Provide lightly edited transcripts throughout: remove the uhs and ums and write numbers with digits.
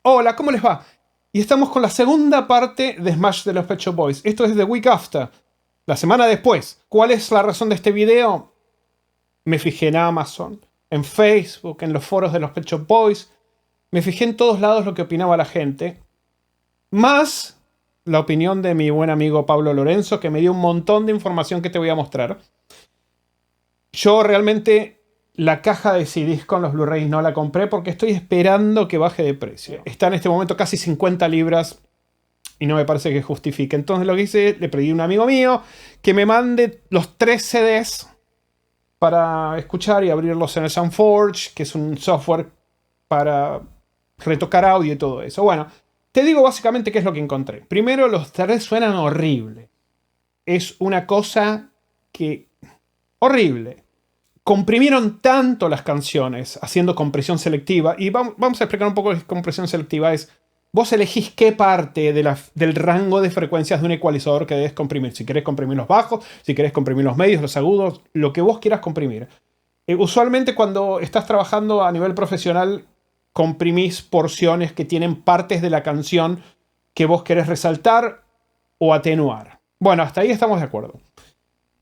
Hola, ¿cómo les va? Y estamos con la segunda parte de Smash de los Pet Shop Boys. Esto es The Week After, la semana después. ¿Cuál es la razón de este video? Me fijé en Amazon, en Facebook, en los foros de los Pet Shop Boys. Me fijé en todos lados lo que opinaba la gente. Más la opinión de mi buen amigo Pablo Lorenzo, que me dio un montón de información que te voy a mostrar. Yo realmente la caja de CDs con los Blu-rays no la compré porque estoy esperando que baje de precio. Está en este momento casi 50 libras y no me parece que justifique. Entonces lo que hice, le pedí a un amigo mío que me mande los 3 CDs para escuchar y abrirlos en el Soundforge, que es un software para retocar audio y todo eso. Bueno, te digo básicamente qué es lo que encontré. Primero, los 3 suenan horrible. Es una cosa que... horrible. Comprimieron tanto las canciones haciendo compresión selectiva. Y vamos a explicar un poco qué es compresión selectiva. Es, vos elegís qué parte del rango de frecuencias de un ecualizador que debes comprimir. Si querés comprimir los bajos, si querés comprimir los medios, los agudos, lo que vos quieras comprimir. Usualmente cuando estás trabajando a nivel profesional, comprimís porciones que tienen partes de la canción que vos querés resaltar o atenuar. Bueno, hasta ahí estamos de acuerdo.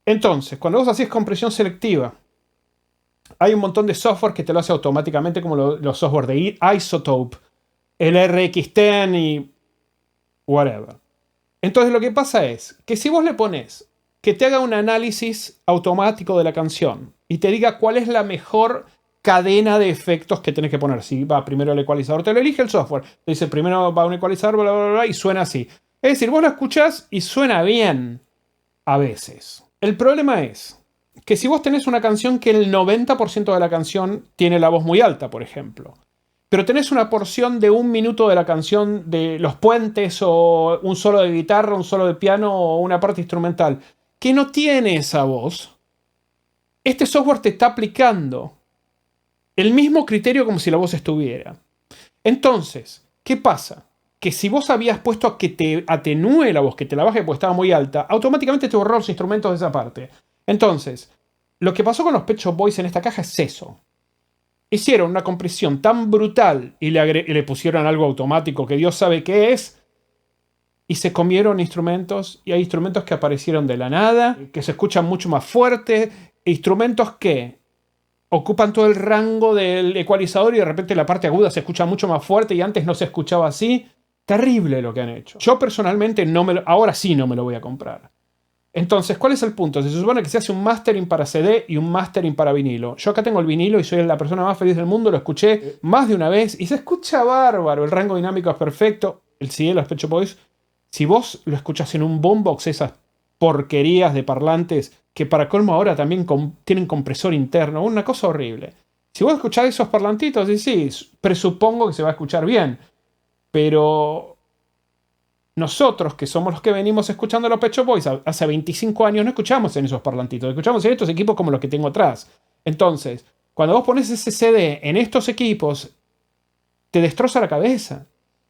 Entonces, cuando vos hacés compresión selectiva, hay un montón de software que te lo hace automáticamente, como los software de Isotope, el RX10 y whatever. Entonces lo que pasa es que si vos le pones que te haga un análisis automático de la canción y te diga cuál es la mejor cadena de efectos que tenés que poner. Si va primero el ecualizador, te lo elige el software. Te dice primero va un ecualizador, bla, bla, bla, y suena así. Es decir, vos lo escuchás y suena bien a veces. El problema es que si vos tenés una canción que el 90% de la canción tiene la voz muy alta, por ejemplo, pero tenés una porción de 1 minuto de la canción de los puentes o un solo de guitarra, un solo de piano o una parte instrumental que no tiene esa voz, este software te está aplicando el mismo criterio como si la voz estuviera. Entonces, ¿qué pasa? Que si vos habías puesto a que te atenúe la voz, que te la baje porque estaba muy alta, automáticamente te borró los instrumentos de esa parte. Entonces, lo que pasó con los Pet Shop Boys en esta caja es eso. Hicieron una compresión tan brutal y le pusieron algo automático que Dios sabe qué es, y se comieron instrumentos, y hay instrumentos que aparecieron de la nada, que se escuchan mucho más fuerte, instrumentos que ocupan todo el rango del ecualizador y de repente la parte aguda se escucha mucho más fuerte y antes no se escuchaba así. Terrible lo que han hecho. Yo personalmente ahora sí no me lo voy a comprar. Entonces, ¿cuál es el punto? Se supone que se hace un mastering para CD y un mastering para vinilo. Yo acá tengo el vinilo y soy la persona más feliz del mundo. Lo escuché más de una vez y se escucha bárbaro. El rango dinámico es perfecto. El CD de los Pet Shop Boys, si vos lo escuchás en un boombox, esas porquerías de parlantes que para colmo ahora también tienen compresor interno, una cosa horrible. Si vos escuchás esos parlantitos, y sí, presupongo que se va a escuchar bien, pero nosotros, que somos los que venimos escuchando a los Pet Shop Boys hace 25 años, no escuchamos en esos parlantitos, escuchamos en estos equipos como los que tengo atrás. Entonces, cuando vos pones ese CD en estos equipos, te destroza la cabeza.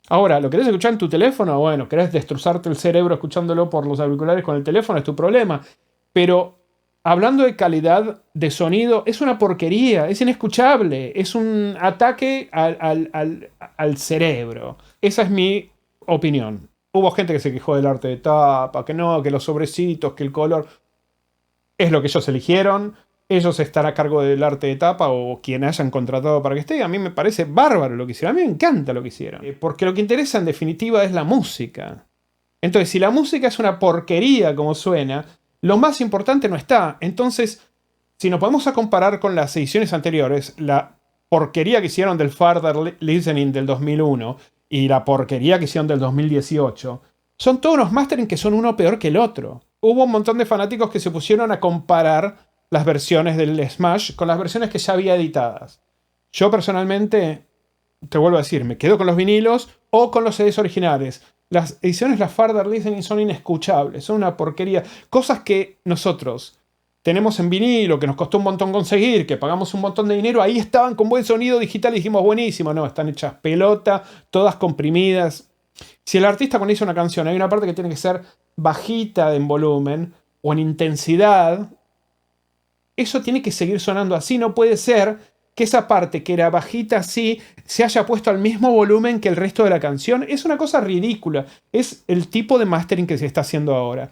Ahora, ¿lo querés escuchar en tu teléfono? Bueno, querés destrozarte el cerebro escuchándolo por los auriculares con el teléfono, es tu problema. Pero hablando de calidad de sonido, es una porquería, es inescuchable, es un ataque al cerebro. Esa es mi opinión. Hubo gente que se quejó del arte de tapa, que no, que los sobrecitos, que el color. Es lo que ellos eligieron. Ellos están a cargo del arte de tapa o quien hayan contratado para que esté. A mí me parece bárbaro lo que hicieron. A mí me encanta lo que hicieron. Porque lo que interesa en definitiva es la música. Entonces, si la música es una porquería como suena, lo más importante no está. Entonces, si nos podemos a comparar con las ediciones anteriores, la porquería que hicieron del Further Listening del 2001 y la porquería que hicieron del 2018, son todos unos mastering que son uno peor que el otro. Hubo un montón de fanáticos que se pusieron a comparar las versiones del Smash con las versiones que ya había editadas. Yo personalmente, te vuelvo a decir, me quedo con los vinilos o con los CDs originales. Las ediciones, las Further Listening son inescuchables, son una porquería. Cosas que nosotros tenemos en vinilo, que nos costó un montón conseguir, que pagamos un montón de dinero, ahí estaban con buen sonido digital y dijimos, buenísimo. No, están hechas pelota, todas comprimidas. Si el artista cuando hizo una canción, hay una parte que tiene que ser bajita en volumen o en intensidad, eso tiene que seguir sonando así. No puede ser que esa parte que era bajita así se haya puesto al mismo volumen que el resto de la canción. Es una cosa ridícula. Es el tipo de mastering que se está haciendo ahora.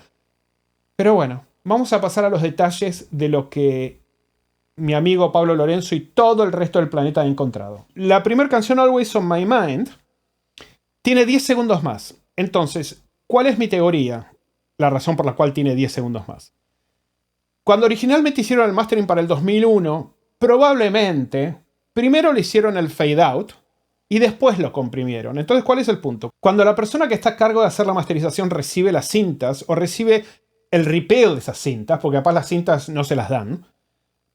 Pero bueno, vamos a pasar a los detalles de lo que mi amigo Pablo Lorenzo y todo el resto del planeta han encontrado. La primera canción, Always on My Mind, tiene 10 segundos más. Entonces, ¿cuál es mi teoría? La razón por la cual tiene 10 segundos más. Cuando originalmente hicieron el mastering para el 2001, probablemente primero le hicieron el fade out y después lo comprimieron. Entonces, ¿cuál es el punto? Cuando la persona que está a cargo de hacer la masterización recibe las cintas o recibe el ripeo de esas cintas, porque capaz las cintas no se las dan,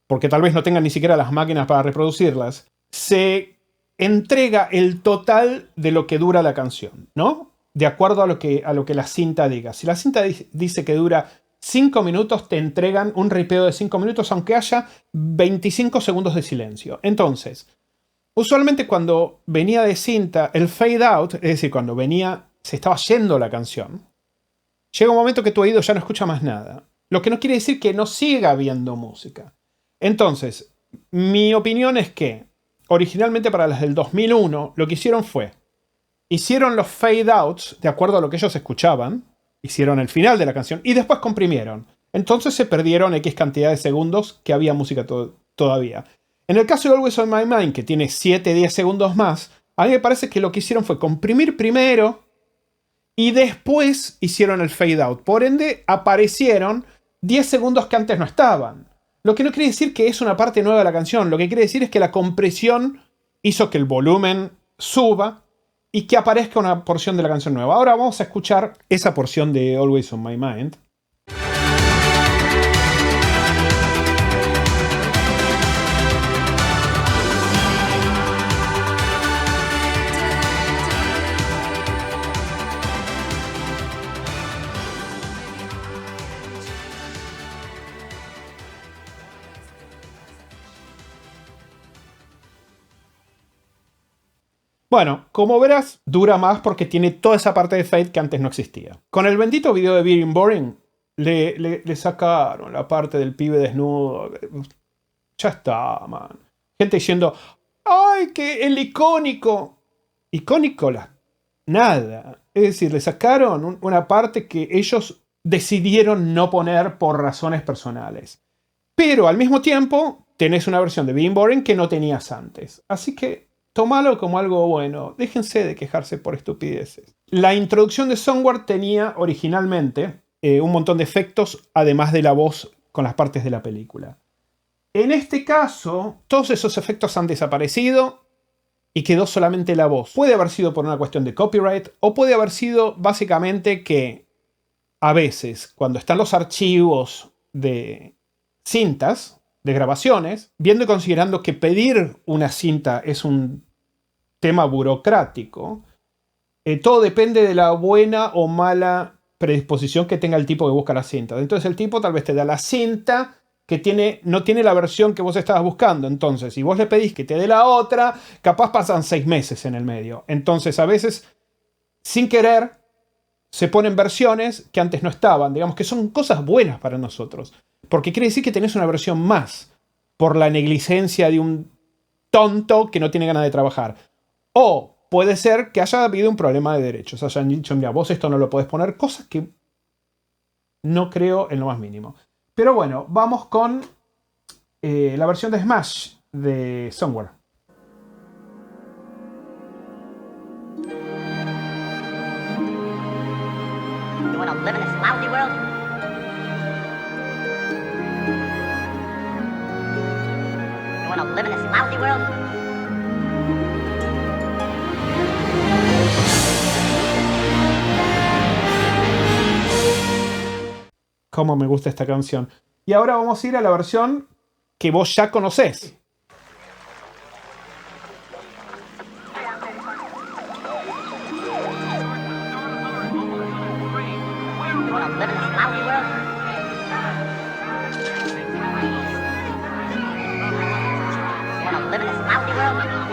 porque tal vez no tengan ni siquiera las máquinas para reproducirlas, se entrega el total de lo que dura la canción, ¿no? De acuerdo a lo que la cinta diga. Si la cinta dice que dura 5 minutos, te entregan un ripeo de 5 minutos, aunque haya 25 segundos de silencio. Entonces, usualmente cuando venía de cinta, el fade out, es decir, cuando se estaba yendo la canción, llega un momento que tu oído ya no escucha más nada. Lo que no quiere decir que no siga habiendo música. Entonces, mi opinión es que originalmente para las del 2001 lo que hicieron los fade outs de acuerdo a lo que ellos escuchaban, hicieron el final de la canción y después comprimieron. Entonces se perdieron X cantidad de segundos que había música todavía. En el caso de Always on My Mind, que tiene 7-10 segundos más, a mí me parece que lo que hicieron fue comprimir primero y después hicieron el fade out. Por ende, aparecieron 10 segundos que antes no estaban. Lo que no quiere decir que es una parte nueva de la canción. Lo que quiere decir es que la compresión hizo que el volumen suba y que aparezca una porción de la canción nueva. Ahora vamos a escuchar esa porción de Always on My Mind. Bueno, como verás, dura más porque tiene toda esa parte de fade que antes no existía. Con el bendito video de Being Boring, le sacaron la parte del pibe desnudo. Ya está, man. Gente diciendo, ¡ay, que el icónico! Icónico, nada. Es decir, le sacaron una parte que ellos decidieron no poner por razones personales. Pero al mismo tiempo, tenés una versión de Being Boring que no tenías antes. Así que tómalo como algo bueno. Déjense de quejarse por estupideces. La introducción de Somewhere tenía originalmente un montón de efectos, además de la voz con las partes de la película. En este caso, todos esos efectos han desaparecido y quedó solamente la voz. Puede haber sido por una cuestión de copyright o puede haber sido básicamente que a veces, cuando están los archivos de cintas, de grabaciones, viendo y considerando que pedir una cinta es un tema burocrático, todo depende de la buena o mala predisposición que tenga el tipo que busca la cinta. Entonces el tipo tal vez te da la cinta que no tiene la versión que vos estabas buscando. Entonces, si vos le pedís que te dé la otra, capaz pasan 6 meses en el medio. Entonces, a veces, sin querer, se ponen versiones que antes no estaban. Digamos que son cosas buenas para nosotros. Porque quiere decir que tenés una versión más por la negligencia de un tonto que no tiene ganas de trabajar. O puede ser que haya habido un problema de derechos. Hayan dicho, mira, vos esto no lo podés poner. Cosas que no creo en lo más mínimo. Pero bueno, vamos con la versión de Smash de Somewhere. You wanna live in this lousy world? You wanna live in this lousy world? Cómo me gusta esta canción. Y ahora vamos a ir a la versión que vos ya conocés. You wanna live in this lousy world? You wanna live in this lousy world?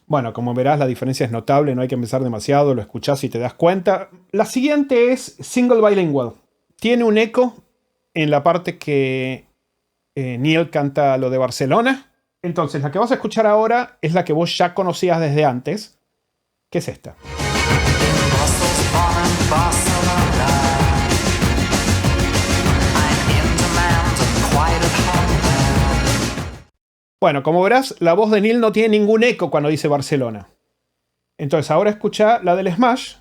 Bueno, como verás, la diferencia es notable, no hay que empezar demasiado, lo escuchás y te das cuenta. La siguiente es Single Bilingual. Tiene un eco en la parte que Neil canta lo de Barcelona. Entonces, la que vas a escuchar ahora es la que vos ya conocías desde antes, que es esta. Bueno, como verás, la voz de Neil no tiene ningún eco cuando dice Barcelona. Entonces, ahora escucha la del Smash.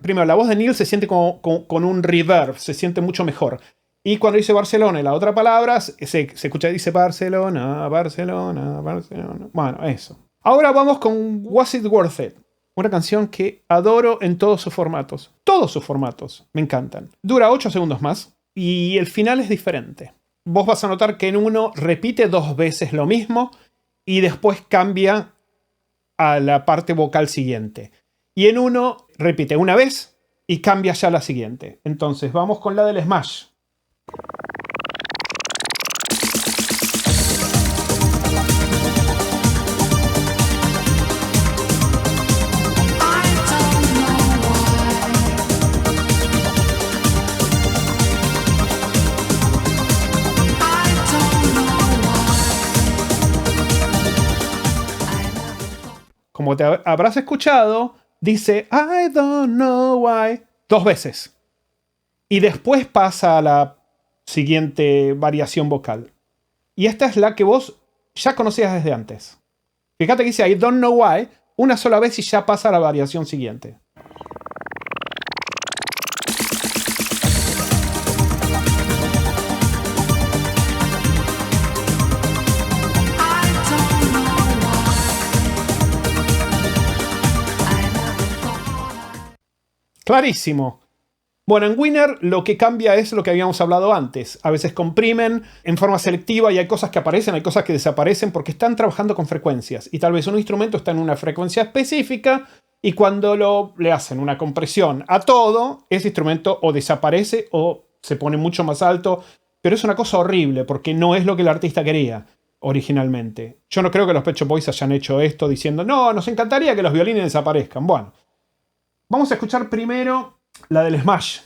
Primero, la voz de Neil se siente con un reverb, se siente mucho mejor. Y cuando dice Barcelona y la otra palabra, se escucha, dice Barcelona, Barcelona, Barcelona. Bueno, eso. Ahora vamos con Was It Worth It. Una canción que adoro en todos sus formatos. Todos sus formatos. Me encantan. Dura 8 segundos más y el final es diferente. Vos vas a notar que en uno repite 2 veces lo mismo y después cambia a la parte vocal siguiente. Y en uno repite una vez y cambia ya a la siguiente. Entonces vamos con la del Smash. Como te habrás escuchado, dice I don't know why 2 veces. Y después pasa a la siguiente variación vocal. Y esta es la que vos ya conocías desde antes. Fíjate que dice I don't know why una sola vez y ya pasa a la variación siguiente. Clarísimo. Bueno, en Winner lo que cambia es lo que habíamos hablado antes. A veces comprimen en forma selectiva y hay cosas que aparecen, hay cosas que desaparecen porque están trabajando con frecuencias. Y tal vez un instrumento está en una frecuencia específica y cuando le hacen una compresión a todo, ese instrumento o desaparece o se pone mucho más alto. Pero es una cosa horrible porque no es lo que el artista quería originalmente. Yo no creo que los Pet Shop Boys hayan hecho esto diciendo no, nos encantaría que los violines desaparezcan. Bueno, vamos a escuchar primero la del Smash.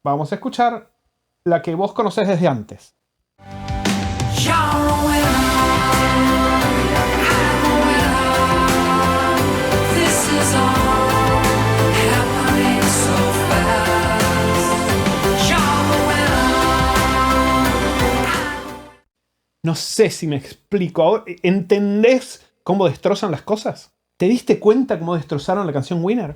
Vamos a escuchar la que vos conocés desde antes. No sé si me explico. ¿Entendés cómo destrozan las cosas? ¿Te diste cuenta cómo destrozaron la canción Winner?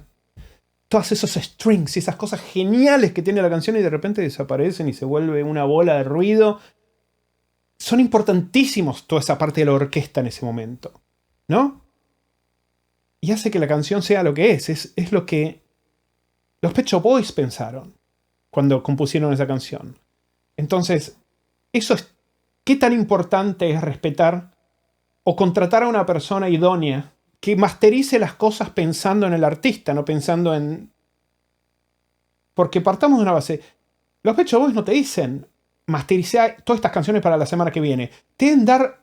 Todos esos strings y esas cosas geniales que tiene la canción y de repente desaparecen y se vuelve una bola de ruido. Son importantísimos toda esa parte de la orquesta en ese momento, ¿no? Y hace que la canción sea lo que es lo que los Pet Shop Boys pensaron cuando compusieron esa canción. Entonces, eso es qué tan importante es respetar o contratar a una persona idónea que masterice las cosas pensando en el artista, no pensando en... Porque partamos de una base. Los Pet Shop Boys no te dicen masterizar todas estas canciones para la semana que viene. Te deben dar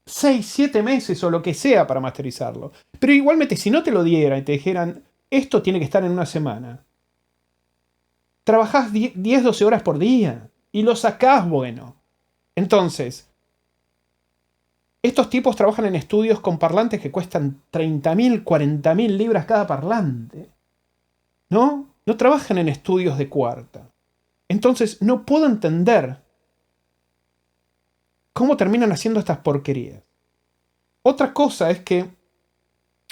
6, 7 meses o lo que sea para masterizarlo. Pero igualmente, si no te lo dieran y te dijeran, esto tiene que estar en una semana, trabajás 10, 12 horas por día y lo sacás bueno. Entonces, estos tipos trabajan en estudios con parlantes que cuestan 30.000, 40.000 libras cada parlante. ¿No? No trabajan en estudios de cuarta. Entonces, no puedo entender cómo terminan haciendo estas porquerías. Otra cosa es que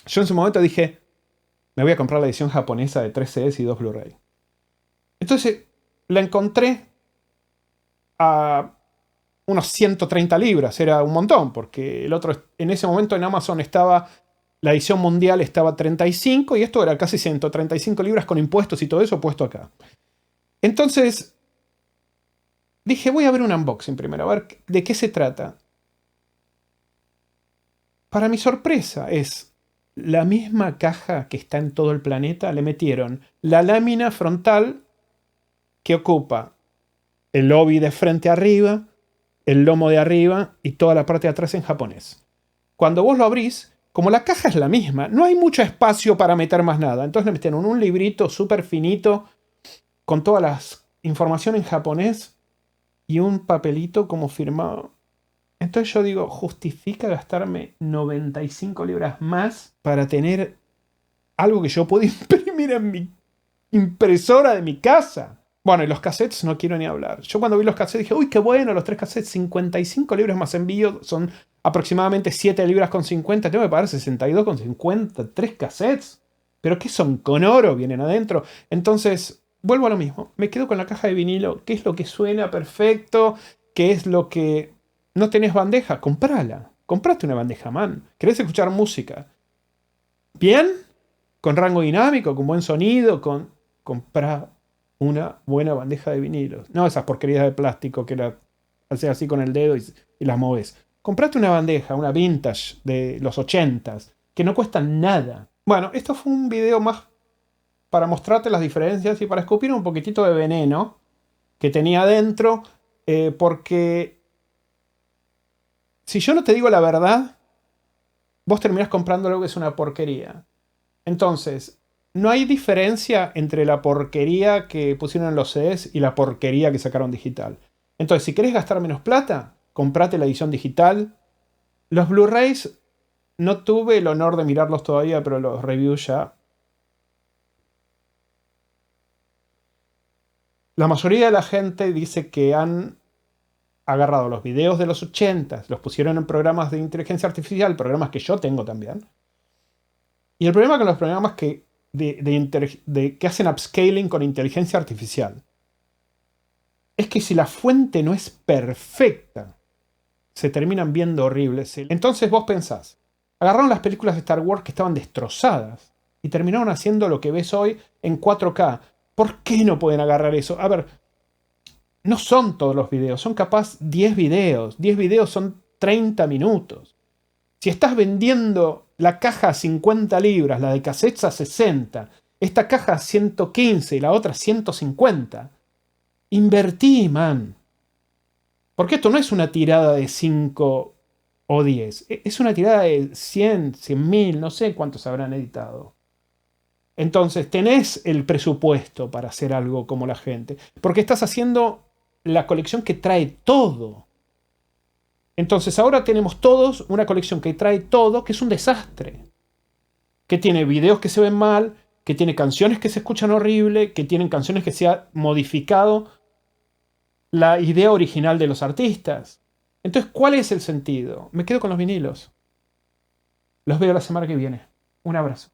yo en su momento dije, me voy a comprar la edición japonesa de 3 CDs y 2 Blu-ray. Entonces, la encontré a unos 130 libras, era un montón, porque el otro, en ese momento en Amazon estaba, la edición mundial estaba 35 y esto era casi 135 libras con impuestos y todo eso puesto acá. Entonces, dije, voy a ver un unboxing primero, a ver de qué se trata. Para mi sorpresa, es la misma caja que está en todo el planeta. Le metieron la lámina frontal que ocupa el obi de frente arriba, el lomo de arriba y toda la parte de atrás en japonés. Cuando vos lo abrís, como la caja es la misma, no hay mucho espacio para meter más nada. Entonces le metieron un librito súper finito con todas las informaciones en japonés y un papelito como firmado. Entonces yo digo, ¿justifica gastarme 95 libras más para tener algo que yo puedo imprimir en mi impresora de mi casa? Bueno, y los cassettes no quiero ni hablar. Yo cuando vi los cassettes dije, uy, qué bueno, los 3 cassettes, 55 libras más envío, son aproximadamente 7 libras con 50. Tengo que pagar 62 con 50, 3 cassettes. ¿Pero qué son? ¿Con oro vienen adentro? Entonces, vuelvo a lo mismo. Me quedo con la caja de vinilo. ¿Qué es lo que suena perfecto? ¿Qué es lo que... ¿No tenés bandeja? Comprala. Comprate una bandeja, man. ¿Querés escuchar música? ¿Bien? Con rango dinámico, con buen sonido, comprá una buena bandeja de vinilos. No esas porquerías de plástico que la haces así con el dedo y las moves. Comprate una bandeja, una vintage de los 80s, que no cuestan nada. Bueno, esto fue un video más para mostrarte las diferencias y para escupir un poquitito de veneno que tenía adentro, porque si yo no te digo la verdad, vos terminás comprando algo que es una porquería. Entonces, no hay diferencia entre la porquería que pusieron en los CDs y la porquería que sacaron digital. Entonces, si querés gastar menos plata, comprate la edición digital. Los Blu-rays no tuve el honor de mirarlos todavía, pero los reviews ya. La mayoría de la gente dice que han agarrado los videos de los 80, los pusieron en programas de inteligencia artificial, programas que yo tengo también. Y el problema con los programas que hacen upscaling con inteligencia artificial es que si la fuente no es perfecta, se terminan viendo horribles. Entonces vos pensás, agarraron las películas de Star Wars que estaban destrozadas y terminaron haciendo lo que ves hoy en 4K. ¿Por qué no pueden agarrar eso? A ver, no son todos los videos, son capaz 10 videos. 10 videos son 30 minutos. Si estás vendiendo la caja a 50 libras, la de cassettes a 60, esta caja a 115 y la otra a 150, invertí, man. Porque esto no es una tirada de 5 o 10. Es una tirada de 100, 100.000, no sé cuántos habrán editado. Entonces, tenés el presupuesto para hacer algo como la gente. Porque estás haciendo la colección que trae todo. Entonces, ahora tenemos todos una colección que trae todo, que es un desastre. Que tiene videos que se ven mal, que tiene canciones que se escuchan horrible, que tienen canciones que se ha modificado la idea original de los artistas. Entonces, ¿cuál es el sentido? Me quedo con los vinilos. Los veo la semana que viene. Un abrazo.